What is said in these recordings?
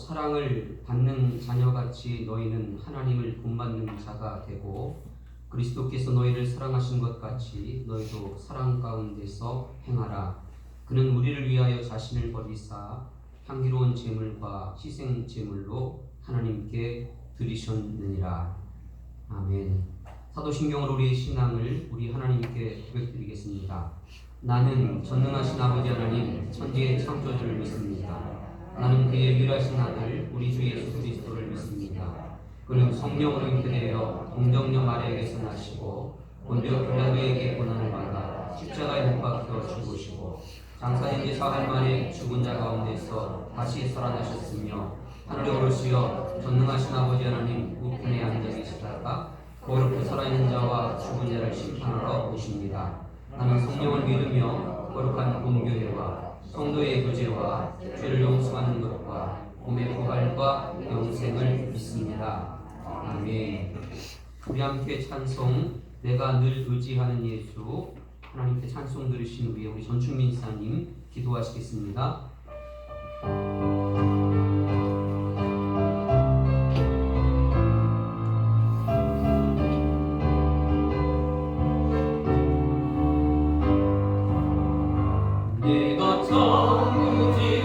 사랑을 받는 자녀같이 너희는 하나님을 본받는 자가 되고 그리스도께서 너희를 사랑하신 것 같이 너희도 사랑 가운데서 행하라. 그는 우리를 위하여 자신을 버리사 향기로운 제물과 희생 제물로 하나님께 드리셨느니라. 아멘. 사도신경으로 우리의 신앙을 우리 하나님께 고백드리겠습니다. 나는 전능하신 아버지 하나님 천지의 창조주를 믿습니다. 나는 그의 유일하신 아들 우리 주 예수 그리스도를 믿습니다. 그는 성령으로 잉태되어 동정녀 마리아에게서 나시고 본디오 빌라도에게 고난을 받아 십자가에 못 박혀 죽으시고 장사된 지 사흘 만에 죽은 자 가운데서 다시 살아나셨으며 하늘에 오르시어 전능하신 아버지 하나님 우편에 앉아 계시다가 거룩히 살아있는 자와 죽은 자를 심판하러 오십니다. 나는 성령을 믿으며 거룩한 공교회와 성도의 교제와 죄를 용서하는 것과 몸의 부활과 영생을 믿습니다. 아멘. 우리 함께 찬송 내가 늘 의지하는 예수. 하나님께 찬송 들으신 후에 우리 전충민 사님 기도하시겠습니다. 내가 참 의지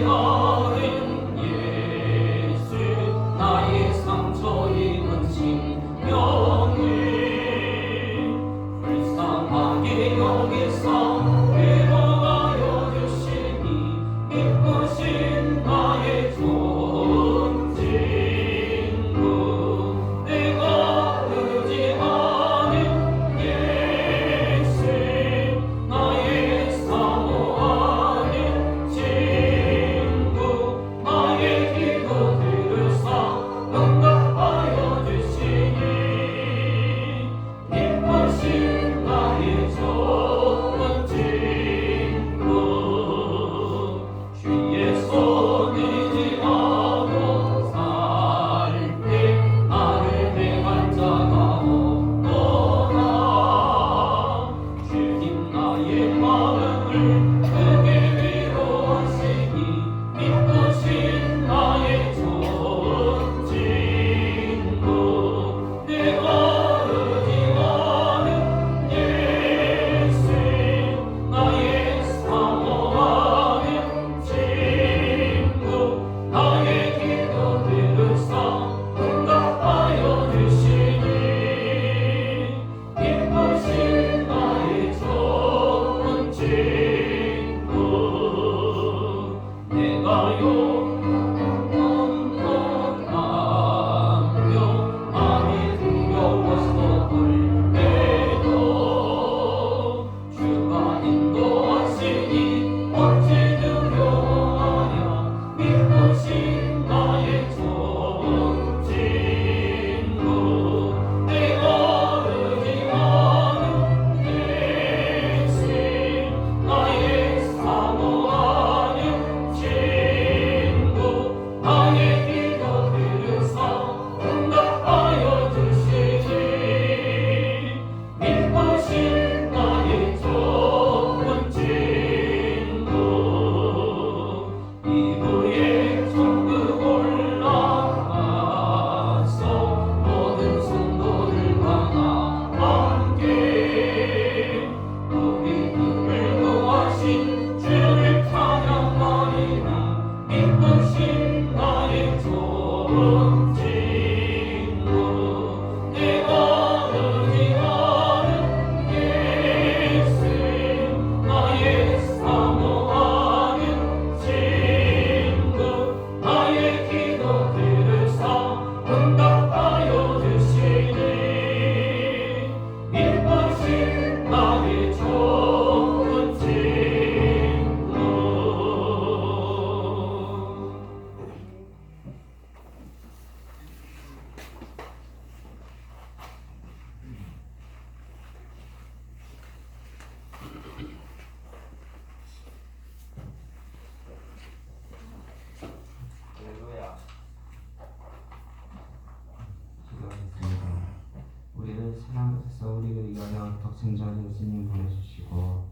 예수님 보내주시고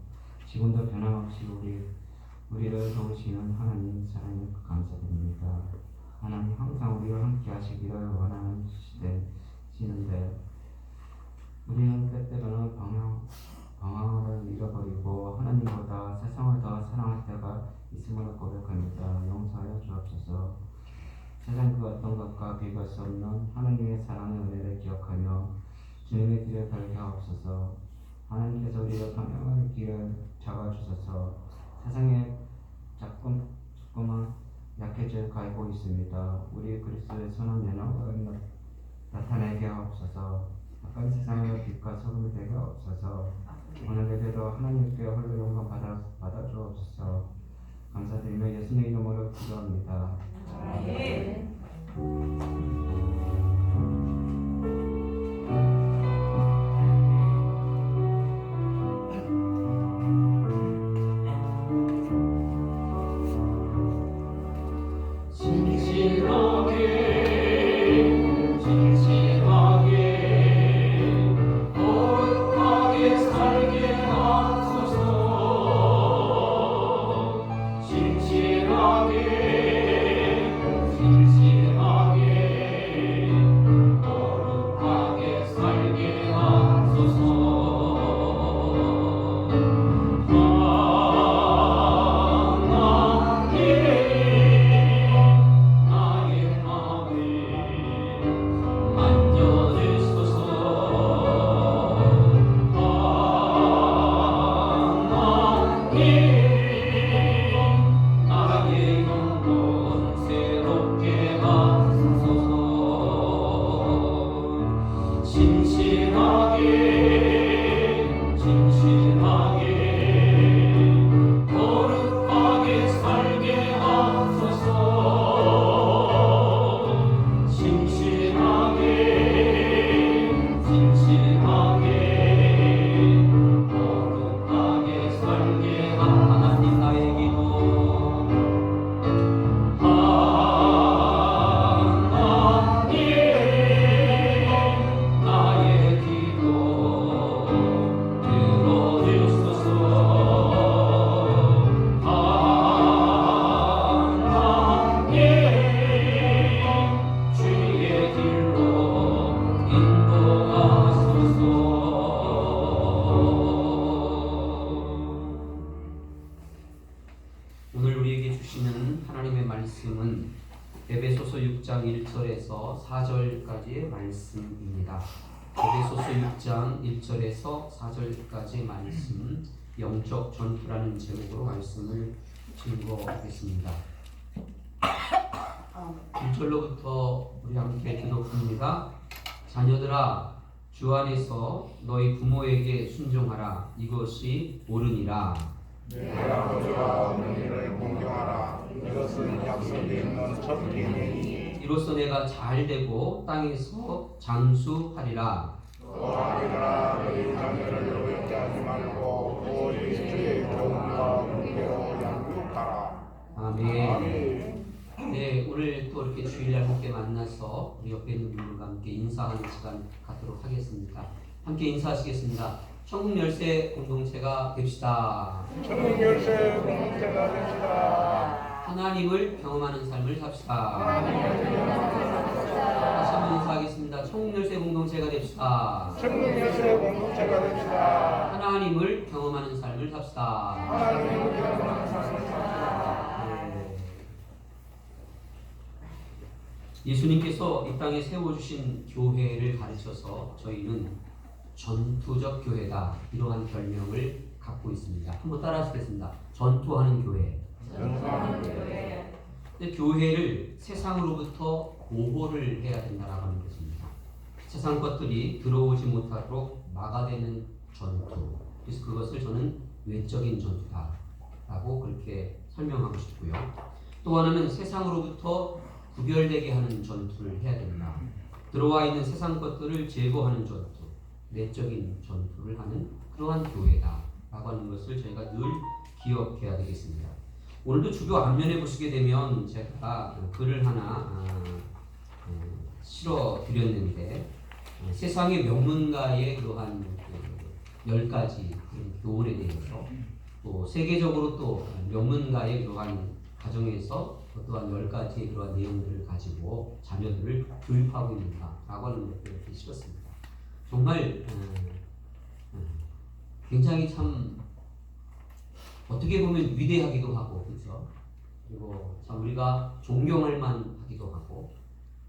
지금도 변함없이 우리를 도우시는 하나님 사랑에 감사드립니다. 하나님 항상 우리와 함께 하시기를 원하는 시대시는데 우리는 때때로는 방황을 잃어버리고 하나님보다 세상을 더 사랑할 때가 있음을 고백합니다. 용서하여 주옵소서. 세상 그 어떤 것과 비교할 수 없는 하나님의 사랑의 은혜를 기억하며 주님의 길을 걸게 하옵소서. 하나님께서 우리의 평행의 길을 잡아주셔서 세상에 자꾸만 약해져 가고 있습니다. 우리 그리스도의 선한 연합을 나타내게 하옵소서. 악한 세상의 빛과 소금이 되게 하옵소서. 오늘 예배도 하나님께 홀로 영광 받아 주옵소서. 감사드리며 예수님의 이름으로 기도합니다. 아멘. 오늘 우리에게 주시는 하나님의 말씀은 에베소서 6장 1절에서 4절까지의 말씀입니다. 에베소서 6장 1절에서 4절까지의 말씀, 영적 전투라는 제목으로 말씀을 증거하겠습니다. 1절로부터 우리 함께 기독합니다. 자녀들아, 주 안에서 너희 부모에게 순종하라. 이것이 옳으니라. 내 아버지와 어머니를 공경하라. 이것은 약속이 있는 첫 계명이니 이로써 내가 잘 되고 땅에서 장수하리라. 또 아들아, 너희 자녀를 노엽게 하지 말고 오직 주의 교훈과 은혜로 양육하라. 아멘. 네, 오늘 또 이렇게 주일날 함께 만나서 우리 옆에 있는 분들과 함께 인사하는 시간 갖도록 하겠습니다. 함께 인사하시겠습니다. 천국 열쇠 공동체가 됩시다. 천국 열쇠 공동체가 됩시다. 하나님을 경험하는 삶을 삽시다. 다시 한번 인사하겠습니다. 천국 열쇠 공동체가 됩시다. 천국 열쇠 공동체가 됩시다. 하나님을 경험하는 삶을 삽시다. 하나님을 경험하는 삶을 삽시다. 네. 예수님께서 이 땅에 세워주신 교회를 가르쳐서 저희는 전투적 교회다, 이러한 별명을 갖고 있습니다. 한번 따라하시겠습니다. 전투하는 교회. 전투하는 교회. 근데 교회를 세상으로부터 보호를 해야 된다라고 하는 것입니다. 세상 것들이 들어오지 못하도록 막아대는 전투. 그래서 그것을 저는 외적인 전투다라고 그렇게 설명하고 싶고요. 또 하나는 세상으로부터 구별되게 하는 전투를 해야 된다. 들어와 있는 세상 것들을 제거하는 전투, 내적인 전투를 하는 그러한 교회다라고 하는 것을 저희가 늘 기억해야 되겠습니다. 오늘도 주교 앞면에 보시게 되면 제가 글을 하나 실어 드렸는데 세상의 명문가의 그러한 10가지 교훈에 대해서 또 세계적으로 또 명문가의 그러한 가정에서 또한 10가지의 그러한 내용들을 가지고 자녀들을 교육하고 있는가라고 하는 것들을 이렇게 실었습니다. 정말 굉장히 참 어떻게 보면 위대하기도 하고 그렇죠. 그리고 참 우리가 존경할 만하기도 하고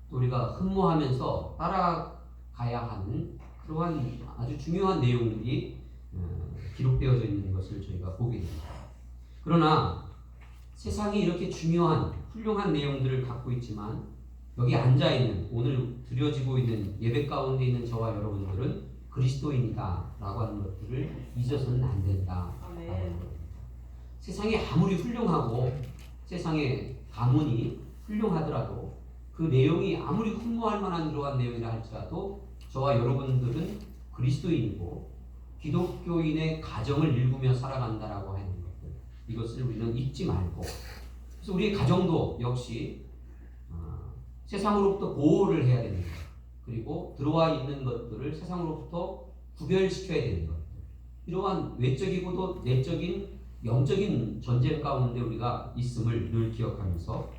또 우리가 흠모하면서 따라가야 하는 그러한 아주 중요한 내용들이 기록되어져 있는 것을 저희가 보게 됩니다. 그러나 세상이 이렇게 중요한 훌륭한 내용들을 갖고 있지만 여기 앉아있는 오늘 드려지고 있는 예배 가운데 있는 저와 여러분들은 그리스도인이다 라고 하는 것들을 잊어서는 안 된다. 세상이 아무리 훌륭하고 세상의 가문이 훌륭하더라도 그 내용이 아무리 흠모할 만한 그러한 내용이라 할지라도 저와 여러분들은 그리스도인이고 기독교인의 가정을 일구며 살아간다라고 하는 것들 이것을 우리는 잊지 말고 그래서 우리의 가정도 역시 세상으로부터 보호를 해야 됩니다. 그리고 들어와 있는 것들을 세상으로부터 구별시켜야 되는 것들 이러한 외적이고도 내적인 영적인 전쟁 가운데 우리가 있음을 늘 기억하면서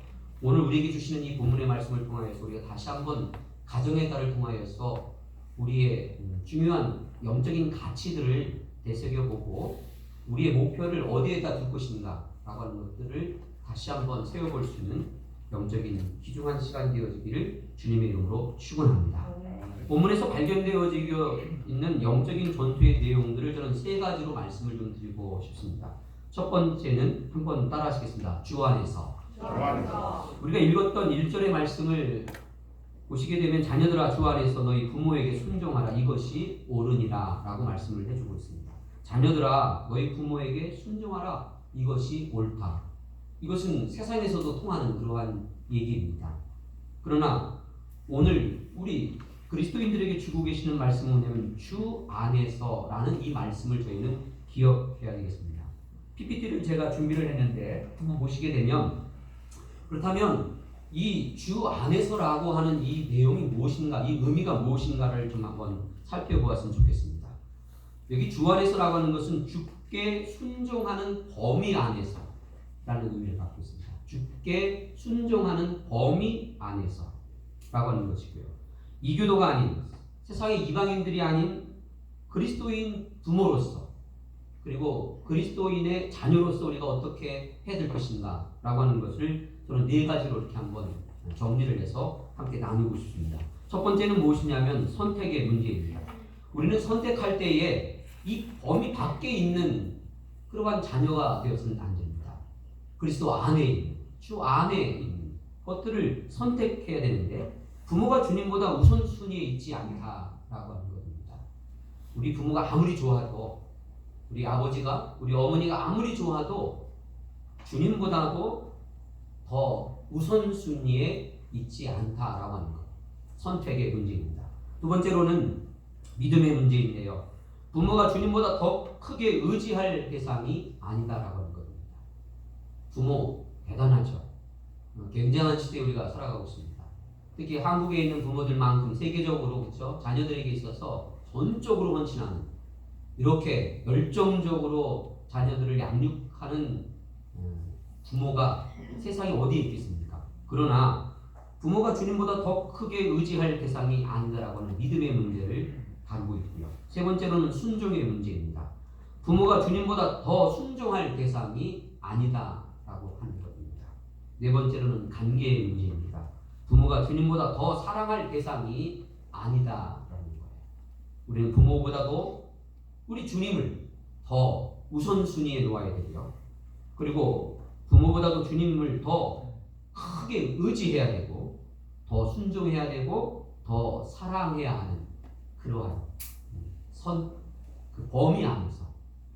오늘 우리에게 주시는 이 본문의 말씀을 통하여서 우리가 다시 한번 가정의 달을 통하여서 우리의 중요한 영적인 가치들을 되새겨보고 우리의 목표를 어디에다 둘 것인가 라고 하는 것들을 다시 한번 세워볼 수 있는 영적인 귀중한 시간 되어지기를 주님의 이름으로 축원합니다. 본문에서 발견되어지고 있는 영적인 전투의 내용들을 저는 3가지로 말씀을 좀 드리고 싶습니다. 첫 번째는 한번 따라 하시겠습니다. 주 안에서. 우리가 읽었던 1절의 말씀을 보시게 되면 자녀들아 주 안에서 너희 부모에게 순종하라 이것이 옳으니라 라고 말씀을 해주고 있습니다. 자녀들아 너희 부모에게 순종하라 이것이 옳다. 이것은 세상에서도 통하는 그러한 얘기입니다. 그러나 오늘 우리 그리스도인들에게 주고 계시는 말씀은 뭐냐면 주 안에서라는 이 말씀을 저희는 기억해야 되겠습니다. PPT를 제가 준비를 했는데 한번 보시게 되면 그렇다면 이 주 안에서라고 하는 이 내용이 무엇인가, 이 의미가 무엇인가를 좀 한번 살펴보았으면 좋겠습니다. 여기 주 안에서라고 하는 것은 주께 순종하는 범위 안에서라는 의미를 갖고 있습니다. 주께 순종하는 범위 안에서라고 하는 것이고요. 이교도가 아닌 세상의 이방인들이 아닌 그리스도인 부모로서 그리고 그리스도인의 자녀로서 우리가 어떻게 해야 될 것인가 라고 하는 것을 저는 4가지로 이렇게 한번 정리를 해서 함께 나누고 싶습니다. 첫 번째는 무엇이냐면 선택의 문제입니다. 우리는 선택할 때에 이 범위 밖에 있는 그러한 자녀가 되어서는 안 됩니다. 그리스도 안에 있는, 주 안에 있는 것들을 선택해야 되는데 부모가 주님보다 우선순위에 있지 않다라고 하는 겁니다. 우리 부모가 아무리 좋아도 우리 아버지가 우리 어머니가 아무리 좋아도 주님보다도 더 우선순위에 있지 않다라고 하는 것. 선택의 문제입니다. 두 번째로는 믿음의 문제인데요. 부모가 주님보다 더 크게 의지할 대상이 아니다라고 하는 겁니다. 부모 대단하죠. 굉장한 시대에 우리가 살아가고 있습니다. 특히 한국에 있는 부모들만큼 세계적으로 그렇죠? 자녀들에게 있어서 전적으로 헌신하는 이렇게 열정적으로 자녀들을 양육하는 부모가 세상에 어디에 있겠습니까? 그러나 부모가 주님보다 더 크게 의지할 대상이 아니다라고 하는 믿음의 문제를 다루고 있고요. 세 번째로는 순종의 문제입니다. 부모가 주님보다 더 순종할 대상이 아니다라고 하는 것입니다. 네 번째로는 관계의 문제입니다. 부모가 주님보다 더 사랑할 대상이 아니다라는 거예요. 우리는 부모보다도 우리 주님을 더 우선순위에 놓아야 되고요. 그리고 부모보다도 주님을 더 크게 의지해야 되고 더 순종해야 되고 더 사랑해야 하는 그러한 그 범위 안에서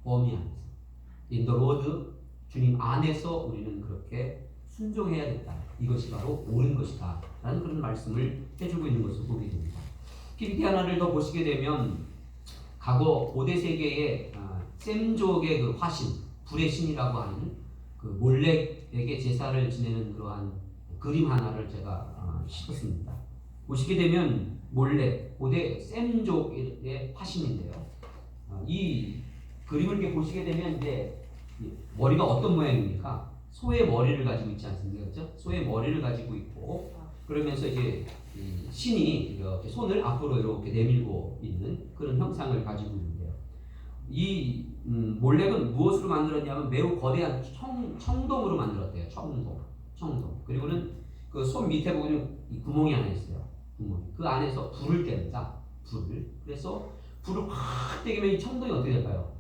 in the Lord 주님 안에서 우리는 그렇게 순종해야 된다. 이것이 바로 옳은 것이다 라는 그런 말씀을 해주고 있는 것을 보게 됩니다. PPT 하나를 더 보시게 되면 과거 고대 세계의 셈족의 그 화신, 불의 신이라고 하는 그 몰렉에게 제사를 지내는 그러한 그림 하나를 제가 씹었습니다. 보시게 되면 몰렉, 고대 셈족의 화신인데요. 이 그림을 이렇게 보시게 되면 이제 머리가 어떤 모양입니까? 소의 머리를 가지고 있지 않습니까? 그렇죠? 소의 머리를 가지고 있고 그러면서 이제 이 신이 이렇게 손을 앞으로 이렇게 내밀고 있는 그런 형상을 가지고 있는데요. 이 몰렉은 무엇으로 만들었냐면 매우 거대한 청동으로 만들었대요. 청동. 그리고는 그 손 밑에 보면 이 구멍이 하나 있어요. 구멍. 그 안에서 불을 뗍니다. 불을. 그래서 불을 확 떼기면 이 청동이 어떻게 될까요?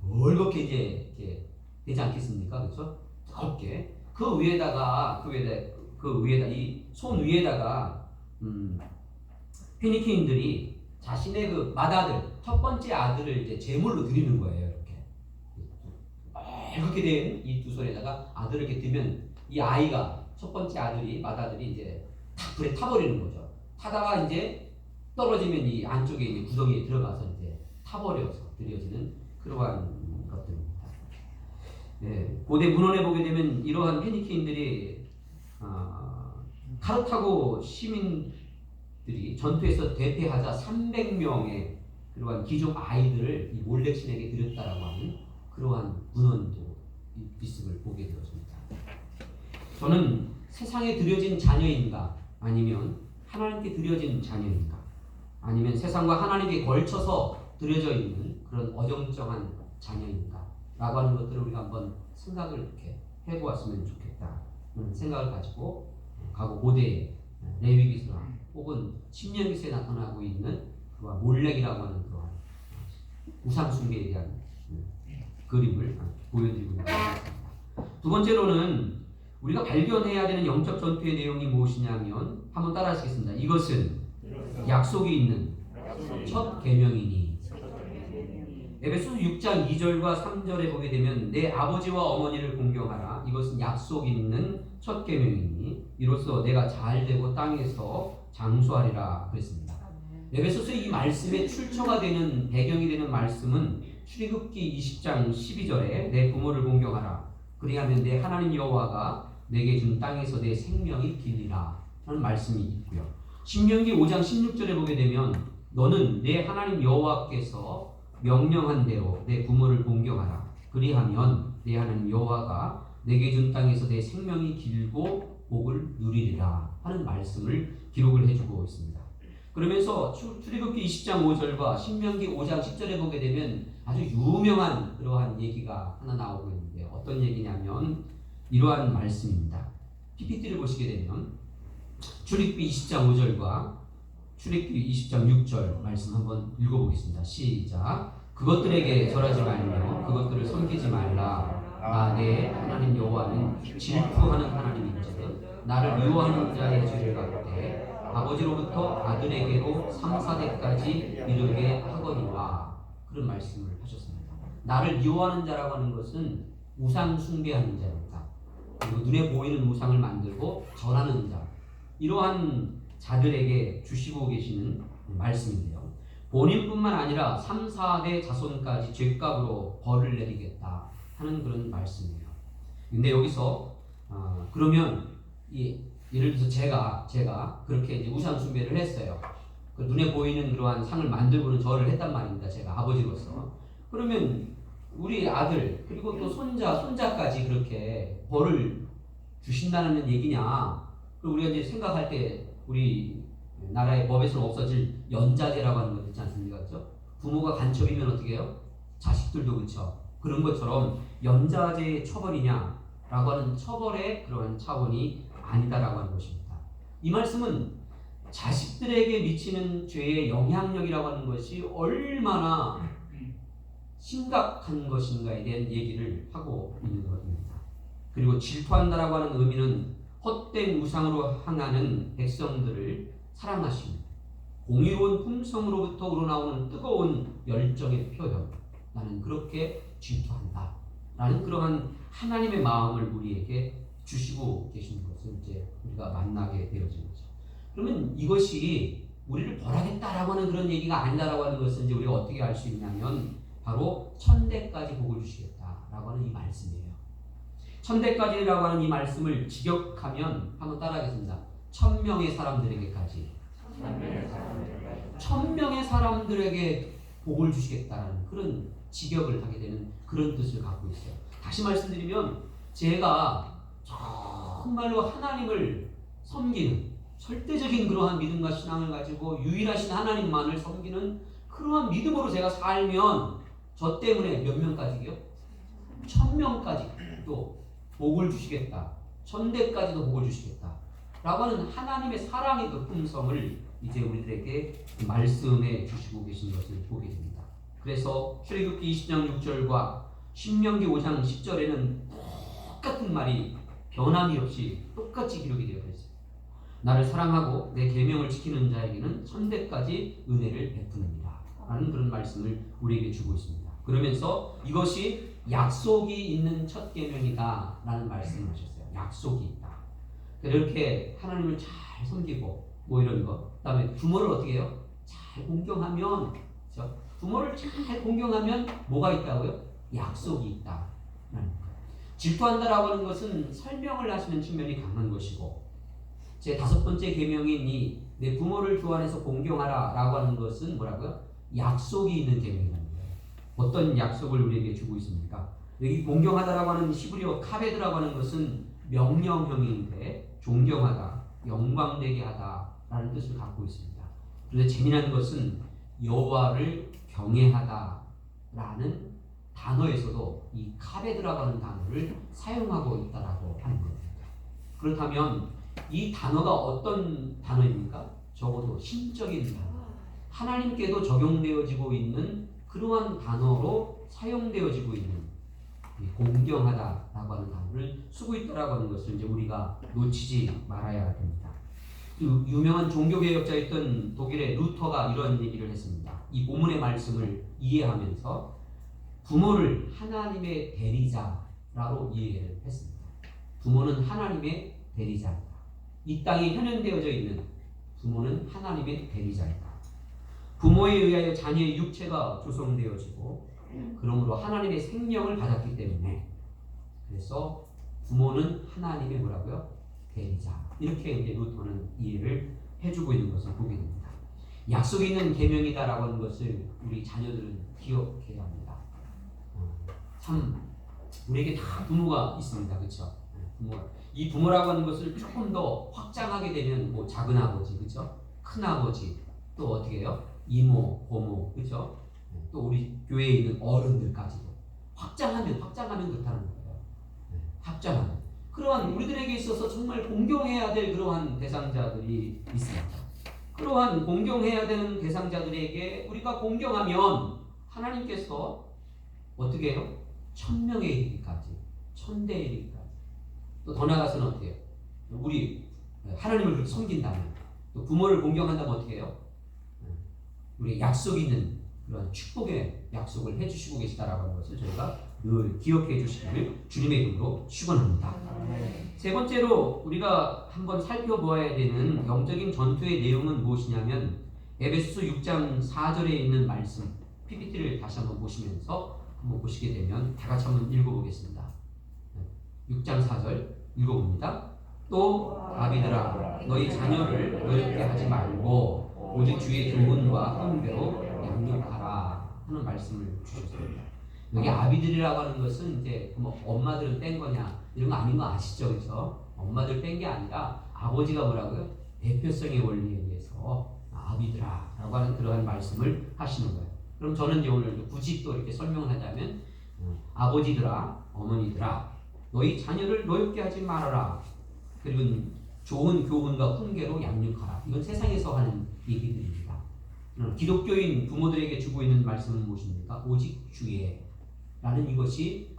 얼겁게 이제 이렇게 되지 않겠습니까? 그렇죠? 뜨겁게. 그 위에다가 이 손 위에다가 피니키인들이 자신의 그 맏아들, 첫 번째 아들을 이제 제물로 드리는 거예요. 이렇게 이렇게 된 이 두 손에다가 아들을 이렇게 들면 이 아이가 첫 번째 아들이 맏아들이 이제 탁 불에 타버리는 거죠. 타다가 이제 떨어지면 이 안쪽에 이제 구덩이에 들어가서 이제 타버려서 드려지는 그러한 것들입니다. 네, 고대 문헌에 보게 되면 이러한 페니키인들이 카르타고 시민들이 전투에서 대패하자 300명의 그러한 귀족 아이들을 이 몰렉 신에게 드렸다라고 하는 그러한 문헌도 있음을 보게 되었습니다. 저는 세상에 드려진 자녀인가 아니면 하나님께 드려진 자녀인가 아니면 세상과 하나님께 걸쳐서 드려져 있는 그런 어정쩡한 자녀인가 라고 하는 것들을 우리가 한번 생각을 이렇게 해보았으면 좋겠다는 생각을 가지고 과거 고대의 레위기서 혹은 신명기서에 나타나고 있는 그와 몰렉이라고 하는 그러한 우상 숭배에 대한 그림을 보여드리고 있습니다. 두 번째로는 우리가 발견해야 되는 영적 전투의 내용이 무엇이냐면 한번 따라하시겠습니다. 이것은 약속이 있는 첫 계명이니. 에베소서 6장 2절과 3절에 보게 되면 내 아버지와 어머니를 공경하라. 이것은 약속 있는 첫 계명이니 이로써 내가 잘되고 땅에서 장수하리라 그랬습니다. 에베소서 이 말씀의 출처가 되는 배경이 되는 말씀은 출애굽기 20장 12절에 내 부모를 공경하라. 그리하면 내 하나님 여호와가 내게 준 땅에서 내 생명이 길리라 하는 말씀이 있고요. 신명기 5장 16절에 보게 되면 너는 내 하나님 여호와께서 명령한 대로 내 부모를 공경하라. 그리하면 내 하나님 여호와가 내게 준 땅에서 내 생명이 길고 복을 누리리라 하는 말씀을 기록을 해주고 있습니다. 그러면서 출애굽기 20장 5절과 신명기 5장 10절에 보게 되면 아주 유명한 그러한 얘기가 하나 나오고 있는데 어떤 얘기냐면 이러한 말씀입니다. PPT를 보시게 되면 출애굽기 20장 5절과 출애굽기 20장 6절 말씀 한번 읽어보겠습니다. 시작. 그것들에게 절하지 말며 그것들을 섬기지 말라. 나 내 하나님 여호와는 질투하는 하나님인즉 나를 미워하는 자의 죄를 갚되 아버지로부터 아들에게로 3, 4대까지 이르게 하거니와 그런 말씀을 하셨습니다. 나를 미워하는 자라고 하는 것은 우상 숭배하는 자입니다. 그리고 눈에 보이는 우상을 만들고 절하는 자 이러한 자들에게 주시고 계시는 말씀인데요. 본인뿐만 아니라 3, 4대 자손까지 죄값으로 벌을 내리겠다 하는 그런 말씀이에요. 근데 여기서 그러면 예를 들어서 제가 그렇게 이제 우상 숭배를 했어요. 그 눈에 보이는 그러한 상을 만들고는 절을 했단 말입니다. 제가 아버지로서. 그러면 우리 아들 그리고 또 손자까지 그렇게 벌을 주신다는 얘기냐? 그리고 우리가 이제 생각할 때 우리 나라의 법에서는 없어질 연자제라고 하는 것 있지 않습니까? 그렇죠? 부모가 간첩이면 어떻게 해요? 자식들도 그렇죠. 그런 것처럼 연자제의 처벌이냐라고 하는 처벌의 그런 차원이 아니다라고 하는 것입니다. 이 말씀은 자식들에게 미치는 죄의 영향력이라고 하는 것이 얼마나 심각한 것인가에 대한 얘기를 하고 있는 것입니다. 그리고 질투한다라고 하는 의미는 헛된 우상으로 향하는 백성들을 사랑하시는 공의로운 품성으로부터 우러나오는 뜨거운 열정의 표현. 나는 그렇게 질투한다. 라는 그러한 하나님의 마음을 우리에게 주시고 계시는 것을 이제 우리가 만나게 되어진 거죠. 그러면 이것이 우리를 벌하겠다라고 하는 그런 얘기가 아니다라고 하는 것을 이제 우리가 어떻게 알 수 있냐면 바로 천대까지 복을 주시겠다라고 하는 이 말씀이에요. 천대까지라고 하는 이 말씀을 직역하면 한번 따라하겠습니다. 1000명의 사람들에게까지. 1000명의 사람들에게 복을 주시겠다는 그런 직역을 하게 되는 그런 뜻을 갖고 있어요. 다시 말씀드리면 제가 정말로 하나님을 섬기는 절대적인 그러한 믿음과 신앙을 가지고 유일하신 하나님만을 섬기는 그러한 믿음으로 제가 살면 저 때문에 몇 명까지요? 1000명까지 또 복을 주시겠다. 1000대까지도 복을 주시겠다. 라고 하는 하나님의 사랑의 그 품성을 이제 우리들에게 말씀해 주시고 계신 것을 보게 됩니다. 그래서 출애굽기 20장 6절과 신명기 5장 10절에는 똑같은 말이 변함이 없이 똑같이 기록이 되어 있어요. 나를 사랑하고 내 계명을 지키는 자에게는 1000대까지 은혜를 베푸느니라 라는 그런 말씀을 우리에게 주고 있습니다. 그러면서 이것이 약속이 있는 첫 계명이다 라는 말씀을 하셨어요. 약속이 있다. 이렇게 하나님을 잘 섬기고 뭐 이런 거, 그 다음에 부모를 어떻게 해요? 잘 공경하면, 그렇죠? 부모를 잘 공경하면 뭐가 있다고요? 약속이 있다. 질투한다라고 하는 것은 설명을 하시는 측면이 강한 것이고, 제 5번째 계명인 이 내 부모를 주 안에서 공경하라 라고 하는 것은 뭐라고요? 약속이 있는 계명이라는 거예요. 어떤 약속을 우리에게 주고 있습니까? 여기 공경하다라고 하는 히브리어 카베드라고 하는 것은 명령형인데 존경하다, 영광되게 하다라는 뜻을 갖고 있습니다. 그런데 재미난 것은 여호와를 경외하다라는 단어에서도 이 카베드라고 하는 단어를 사용하고 있다라고 하는 겁니다. 그렇다면 이 단어가 어떤 단어입니까? 적어도 신적인 단어, 하나님께도 적용되어지고 있는 그러한 단어로 사용되어지고 있는 공경하다라고 하는 단어를 쓰고 있다라고 하는 것을 이제 우리가 놓치지 말아야 됩니다. 그 유명한 종교개혁자였던 독일의 루터가 이런 얘기를 했습니다. 이 본문의 말씀을 이해하면서 부모를 하나님의 대리자라고 이해를 했습니다. 부모는 하나님의 대리자이다. 이 땅에 현현되어져 있는 부모는 하나님의 대리자이다. 부모에 의하여 자녀의 육체가 조성되어지고 그러므로 하나님의 생명을 받았기 때문에 그래서 부모는 하나님의 뭐라고요? 대리자. 이렇게 이제 루터는 이해를 해주고 있는 것을 보게 됩니다. 약속이 있는 계명이다라고 하는 것을 우리 자녀들은 기억해야 합니다. 참 우리에게 다 부모가 있습니다, 그렇죠? 부모가 이 부모라고 하는 것을 조금 더 확장하게 되면 뭐 작은 아버지, 그렇죠? 큰 아버지, 또 어떻게 해요? 이모, 고모, 그렇죠? 또 우리 교회에 있는 어른들까지도 확장하면 그렇다는 거예요. 확장하면 그러한 우리들에게 있어서 정말 공경해야 될 그러한 대상자들이 있습니다. 그러한 공경해야 되는 대상자들에게 우리가 공경하면 하나님께서 어떻게 해요? 1000명에 이르기까지, 1000대에 이르기까지. 또 더 나아가서는 어떻게 해요? 우리 하나님을 그렇게 섬긴다면, 또 부모를 공경한다면 어떻게 해요? 우리 약속이 있는 그런 축복의 약속을 해주시고 계시다라고 하는 것을 저희가 늘 기억해 주시기를 주님의 이름으로 축원합니다. 세 번째로 우리가 한번 살펴보아야 되는 영적인 전투의 내용은 무엇이냐면 에베소서 6장 4절에 있는 말씀, PPT를 다시 한번 보시면서 한번 보시게 되면 다 같이 한번 읽어보겠습니다. 6장 4절 읽어봅니다. 또 아비들아 너희 자녀를 어렵게 하지 말고 오직 주의 교훈과 훈계로 양육하라 하는 말씀을 주셨습니다. 여기 아비들이라고 하는 것은 이제 뭐 엄마들은 뺀 거냐 이런 거 아닌 거 아시죠? 그래서 엄마들 뺀 게 아니라 아버지가 뭐라고요? 대표성의 원리에 의해서 아비들아 라고 하는 그러한 말씀을 하시는 거예요. 그럼 저는 이제 오늘 굳이 또 이렇게 설명을 하자면 아버지들아 어머니들아 너희 자녀를 노엽게 하지 말아라. 그리고 좋은 교훈과 훈계로 양육하라. 이건 세상에서 하는 얘기들입니다. 기독교인 부모들에게 주고 있는 말씀은 무엇입니까? 오직 주의 라는 이것이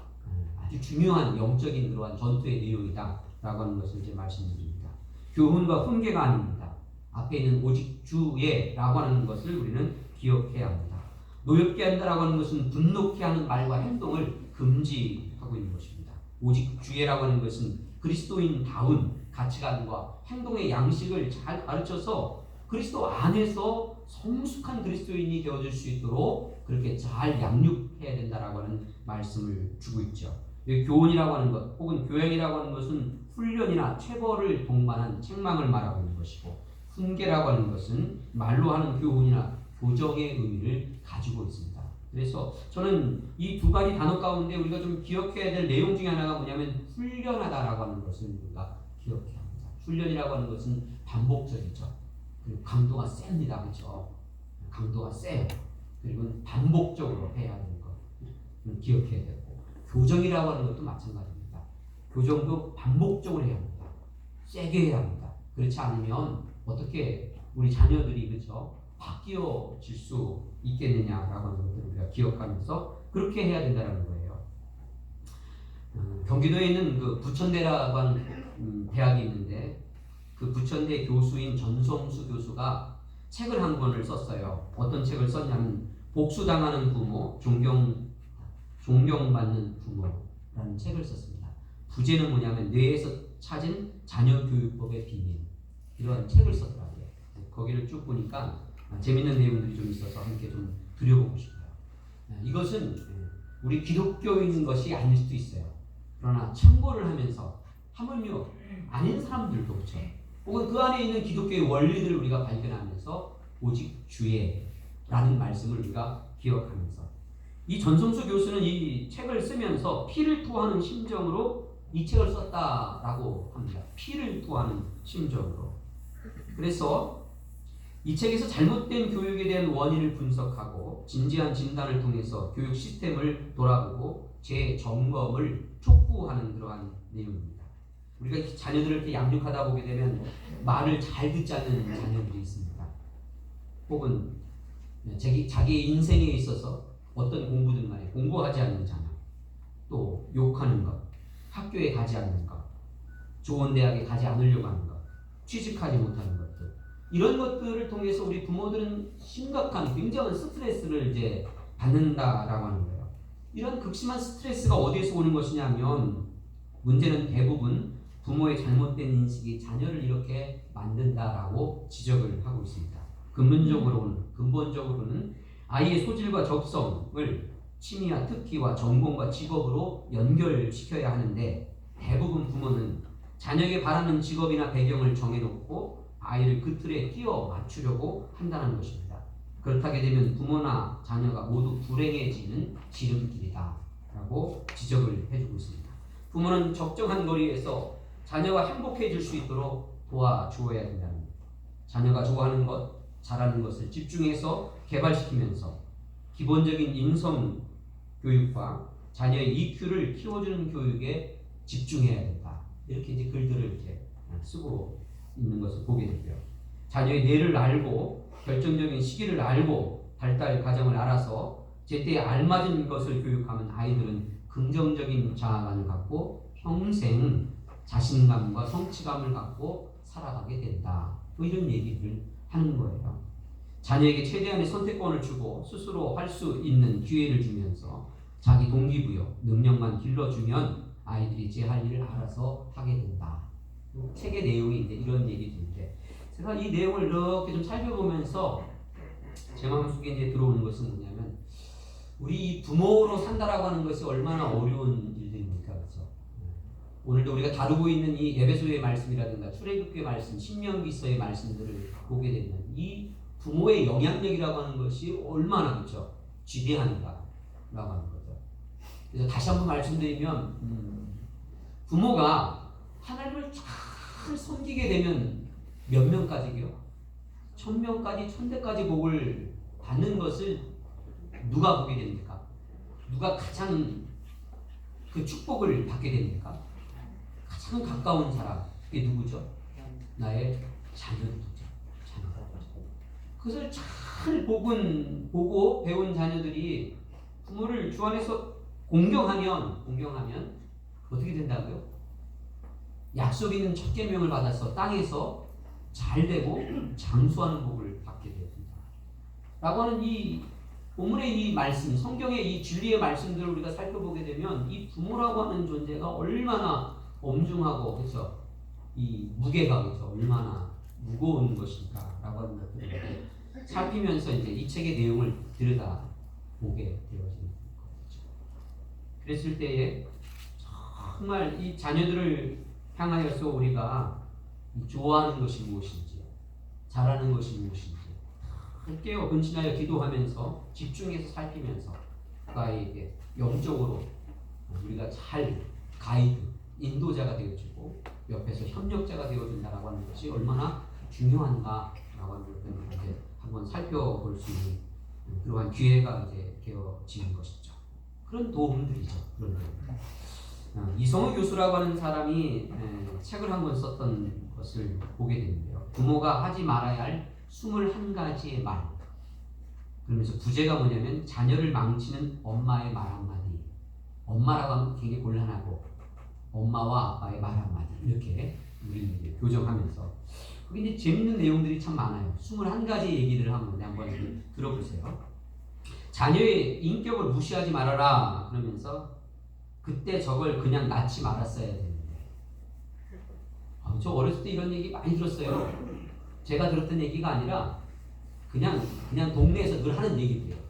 아주 중요한 영적인 그러한 전투의 내용이다 라고 하는 것을 이제 말씀드립니다. 교훈과 훈계가 아닙니다. 앞에 있는 오직 주의 라고 하는 것을 우리는 기억해야 합니다. 노엽게 한다라고 하는 것은 분노케 하는 말과 행동을 금지하고 있는 것입니다. 오직 주의라고 하는 것은 그리스도인다운 가치관과 행동의 양식을 잘 가르쳐서 그리스도 안에서 성숙한 그리스도인이 되어줄 수 있도록 그렇게 잘 양육해야 된다라고 하는 말씀을 주고 있죠. 여기 교훈이라고 하는 것 혹은 교양이라고 하는 것은 훈련이나 체벌을 동반한 책망을 말하고 있는 것이고 훈계라고 하는 것은 말로 하는 교훈이나 교정의 의미를 가지고 있습니다. 그래서 저는 이 두 가지 단어 가운데 우리가 좀 기억해야 될 내용 중에 하나가 뭐냐면 훈련하다라고 하는 것을 우리가 기억해야 합니다. 훈련이라고 하는 것은 반복적이죠. 그리고 강도가 셉니다. 그렇죠? 강도가 세요. 그리고 반복적으로 해야 하는 것 기억해야 되고, 교정이라고 하는 것도 마찬가지입니다. 교정도 반복적으로 해야 합니다. 세게 해야 합니다. 그렇지 않으면 어떻게 우리 자녀들이 그렇죠? 바뀌어질 수 있겠느냐라고 하는 것들을 우리가 기억하면서 그렇게 해야 된다는 거예요. 경기도에 있는 그 부천대라고 하는 대학이 있는데, 그 부천대 교수인 전성수 교수가 책을 한 권을 썼어요. 어떤 책을 썼냐면 복수당하는 부모, 존경받는 부모라는 책을 썼습니다. 부제는 뭐냐면 뇌에서 찾은 자녀 교육법의 비밀, 이런 책을 썼더라고요. 거기를 쭉 보니까 재밌는 내용들이 좀 있어서 함께 좀 들여보고 싶어요. 이것은 우리 기독교인 것이 아닐 수도 있어요. 그러나 참고를 하면서 하물며 아닌 사람들도 그렇죠. 혹은 그 안에 있는 기독교의 원리들을 우리가 발견하면서 오직 주의라는 말씀을 우리가 기억하면서, 이 전성수 교수는 이 책을 쓰면서 피를 토하는 심정으로 이 책을 썼다라고 합니다. 피를 토하는 심정으로. 그래서 이 책에서 잘못된 교육에 대한 원인을 분석하고 진지한 진단을 통해서 교육 시스템을 돌아보고 재점검을 촉구하는 그러한 내용입니다. 우리가 자녀들을 이렇게 양육하다 보게 되면 말을 잘 듣지 않는 자녀들이 있습니다. 혹은 자기의 인생에 있어서 어떤 공부든 간에 공부하지 않는 자녀, 또 욕하는 것, 학교에 가지 않는 것, 좋은 대학에 가지 않으려고 하는 것, 취직하지 못하는 것들, 이런 것들을 통해서 우리 부모들은 심각한 굉장한 스트레스를 이제 받는다라고 하는 거예요. 이런 극심한 스트레스가 어디에서 오는 것이냐면, 문제는 대부분 부모의 잘못된 인식이 자녀를 이렇게 만든다라고 지적을 하고 있습니다. 근본적으로는 아이의 소질과 적성을 취미와 특기와 전공과 직업으로 연결시켜야 하는데, 대부분 부모는 자녀에게 바라는 직업이나 배경을 정해놓고 아이를 그 틀에 끼워 맞추려고 한다는 것입니다. 그렇게 되면 부모나 자녀가 모두 불행해지는 지름길이다 라고 지적을 해주고 있습니다. 부모는 적정한 거리에서 자녀가 행복해질 수 있도록 도와주어야 된다는 겁니다. 자녀가 좋아하는 것, 잘하는 것을 집중해서 개발시키면서 기본적인 인성 교육과 자녀의 EQ를 키워주는 교육에 집중해야 된다. 이렇게 이제 글들을 이렇게 쓰고 있는 것을 보게 되고요. 자녀의 뇌를 알고 결정적인 시기를 알고 발달 과정을 알아서 제때에 알맞은 것을 교육하면 아이들은 긍정적인 자아관을 갖고 평생 자신감과 성취감을 갖고 살아가게 된다. 뭐 이런 얘기를 하는 거예요. 자녀에게 최대한의 선택권을 주고 스스로 할 수 있는 기회를 주면서 자기 동기부여, 능력만 길러주면 아이들이 제 할 일을 알아서 하게 된다. 책의 내용이 이제 이런 얘기들인데, 제가 이 내용을 이렇게 좀 살펴보면서 제 마음속에 이제 들어오는 것은 뭐냐면, 우리 부모로 산다라고 하는 것이 얼마나 어려운 일들입니까, 그렇죠? 오늘도 우리가 다루고 있는 이 에베소의 말씀이라든가 출애굽기의 말씀, 신명기서의 말씀들을 보게 되면 이 부모의 영향력이라고 하는 것이 얼마나 그렇죠? 지대한가라고 하는 거죠. 그래서 다시 한번 말씀드리면, 부모가 하나님을 잘 섬기게 되면 몇 명까지요? 1000명까지 1000대까지 복을 받는 것을 누가 보게 됩니까? 누가 가장 그 축복을 받게 됩니까? 가장 가까운 사람, 그게 누구죠? 나의 자녀들이죠. 그것을 잘 보고 배운 자녀들이 부모를 주 안에서 공경하면 어떻게 된다고요? 약속 있는 첫 계명을 받아서 땅에서 잘 되고 장수하는 복을 받게 됩니다. 라고 하는 이 본문의 이 말씀, 성경의 이 진리의 말씀들을 우리가 살펴보게 되면 이 부모라고 하는 존재가 얼마나 엄중하고, 그렇죠? 이 무게가, 그렇죠? 얼마나 무거운 것인가라고 하는 것들을 살피면서 이제 이 책의 내용을 들여다 보게 되어지는 거죠. 그랬을 때에 정말 이 자녀들을 향하여서 우리가 좋아하는 것이 무엇인지, 잘하는 것이 무엇인지 깨어 근신하여 기도하면서 집중해서 살피면서 그 아이에게 영적으로 우리가 잘 가이드, 인도자가 되어주고 옆에서 협력자가 되어준다라고 하는 것이 얼마나 중요한가라고 하는 것을 이제 한번 살펴볼 수 있는 그러한 기회가 이제 되어지는 것이죠. 그런 도움들이죠. 그런 도움. 이성우 교수라고 하는 사람이 책을 한 권 썼던 것을 보게 되는데요. 부모가 하지 말아야 할 21가지의 말. 그러면서 부제가 뭐냐면 자녀를 망치는 엄마의 말 한마디. 엄마라고 하면 굉장히 곤란하고 엄마와 아빠의 말 한마디 이렇게 우리 이제 교정하면서 그게 이제 재밌는 내용들이 참 많아요. 21가지 얘기를 하는데 한번 들어보세요. 자녀의 인격을 무시하지 말아라 그러면서 그때 저걸 그냥 낳지 말았어야 되는데 저 어렸을 때 이런 얘기 많이 들었어요. 제가 들었던 얘기가 아니라 그냥 동네에서 늘 하는 얘기들이에요.